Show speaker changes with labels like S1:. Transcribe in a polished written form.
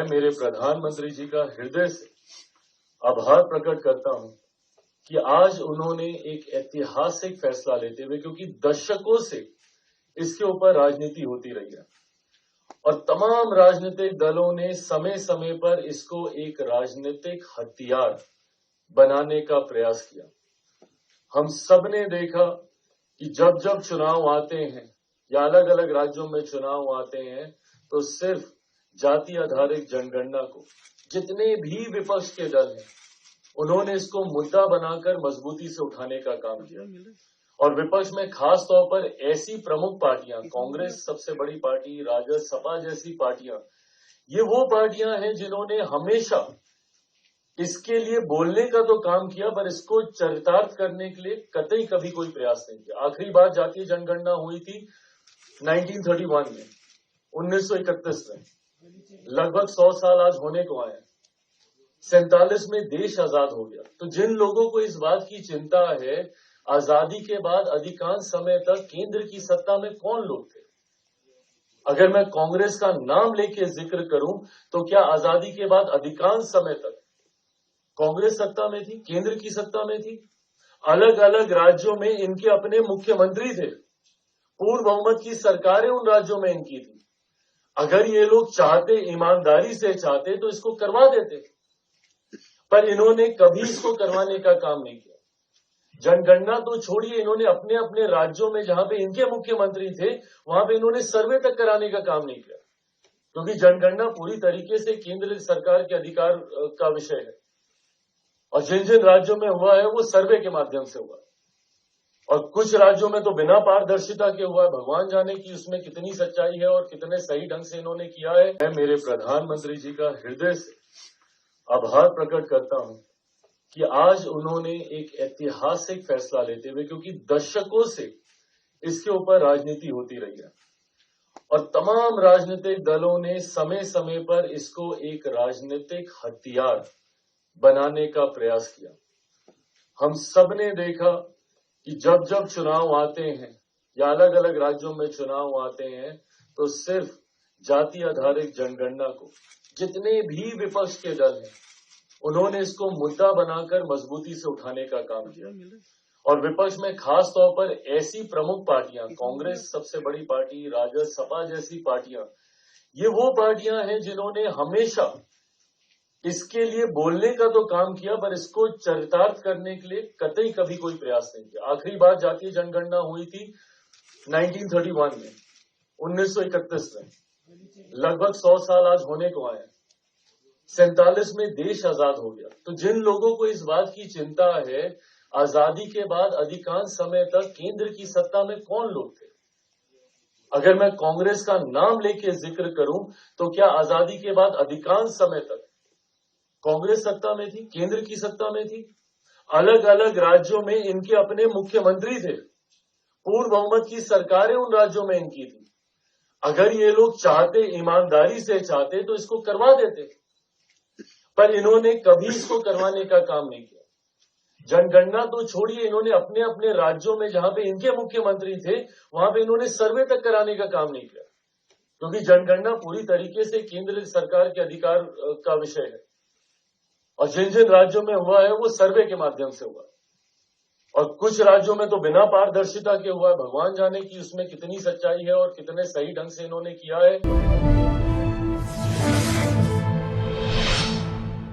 S1: मैं मेरे प्रधानमंत्री जी का हृदय से आभार प्रकट करता हूं कि आज उन्होंने एक ऐतिहासिक फैसला लेते हुए, क्योंकि दशकों से इसके ऊपर राजनीति होती रही है और तमाम राजनीतिक दलों ने समय समय पर इसको एक राजनीतिक हथियार बनाने का प्रयास किया। हम सब ने देखा कि जब जब चुनाव आते हैं या अलग अलग राज्यों में चुनाव आते हैं तो सिर्फ जाति आधारित जनगणना को जितने भी विपक्ष के दल हैं उन्होंने इसको मुद्दा बनाकर मजबूती से उठाने का काम किया। और विपक्ष में खास तौर पर ऐसी प्रमुख पार्टियां, कांग्रेस सबसे बड़ी पार्टी, राजद, सपा जैसी पार्टियां, ये वो पार्टियां हैं जिन्होंने हमेशा इसके लिए बोलने का तो काम किया पर इसको चरितार्थ करने के लिए कतई कभी कोई प्रयास नहीं किया। आखिरी बार जातीय जनगणना हुई थी 1931 में, 1931 में, लगभग 100 साल आज होने को आए। 47 में देश आजाद हो गया। तो जिन लोगों को इस बात की चिंता है, आजादी के बाद अधिकांश समय तक केंद्र की सत्ता में कौन लोग थे? अगर मैं कांग्रेस का नाम लेके जिक्र करूं तो क्या आजादी के बाद अधिकांश समय तक कांग्रेस सत्ता में थी, केंद्र की सत्ता में थी? अलग अलग राज्यों में इनके अपने मुख्यमंत्री थे, पूर्ण बहुमत की सरकारें उन राज्यों में इनकी थी। अगर ये लोग चाहते, ईमानदारी से चाहते तो इसको करवा देते, पर इन्होंने कभी इसको करवाने का काम नहीं किया। जनगणना तो छोड़िए, इन्होंने अपने अपने राज्यों में जहां पे इनके मुख्यमंत्री थे वहां पे इन्होंने सर्वे तक कराने का काम नहीं किया, क्योंकि जनगणना पूरी तरीके से केंद्र सरकार के अधिकार का विषय है और जिन जिन राज्यों में हुआ है वो सर्वे के माध्यम से हुआ और कुछ राज्यों में तो बिना पारदर्शिता के हुआ है। भगवान जाने कि उसमें कितनी सच्चाई है और कितने सही ढंग से इन्होंने किया है। मैं मेरे प्रधानमंत्री जी का हृदय से आभार प्रकट करता हूं कि आज उन्होंने एक ऐतिहासिक फैसला लेते हुए, क्योंकि दशकों से इसके ऊपर राजनीति होती रही है और तमाम राजनीतिक दलों ने समय समय पर इसको एक राजनीतिक हथियार बनाने का प्रयास किया। हम सब ने देखा कि जब जब चुनाव आते हैं या अलग अलग राज्यों में चुनाव आते हैं तो सिर्फ जाति आधारित जनगणना को जितने भी विपक्ष के दल हैं उन्होंने इसको मुद्दा बनाकर मजबूती से उठाने का काम किया। और विपक्ष में खास तौर पर ऐसी प्रमुख पार्टियां, कांग्रेस सबसे बड़ी पार्टी, राजद, सपा जैसी पार्टियां, ये वो पार्टियां हैं जिन्होंने हमेशा इसके लिए बोलने का तो काम किया पर इसको चरितार्थ करने के लिए कतई कभी कोई प्रयास नहीं किया। आखिरी बार जातीय जनगणना हुई थी 1931 में, 1931 में, लगभग 100 साल आज होने को आए। 47 में देश आजाद हो गया। तो जिन लोगों को इस बात की चिंता है, आजादी के बाद अधिकांश समय तक केंद्र की सत्ता में कौन लोग थे? अगर मैं कांग्रेस का नाम लेके जिक्र करूं तो क्या आजादी के बाद अधिकांश समय तक कांग्रेस सत्ता में थी, केंद्र की सत्ता में थी? अलग अलग राज्यों में इनके अपने मुख्यमंत्री थे, पूर्ण बहुमत की सरकारें उन राज्यों में इनकी थी। अगर ये लोग चाहते, ईमानदारी से चाहते तो इसको करवा देते, पर इन्होंने कभी इसको करवाने का काम नहीं किया। जनगणना तो छोड़िए, इन्होंने अपने अपने राज्यों में जहां पे इनके मुख्यमंत्री थे वहां पे इन्होंने सर्वे तक कराने का काम नहीं किया, क्योंकि जनगणना पूरी तरीके से केंद्र सरकार के अधिकार का विषय है और जिन जिन राज्यों में हुआ है वो सर्वे के माध्यम से हुआ और कुछ राज्यों में तो बिना पारदर्शिता के हुआ है। भगवान जाने कि उसमें कितनी सच्चाई है और कितने सही ढंग से इन्होंने किया है।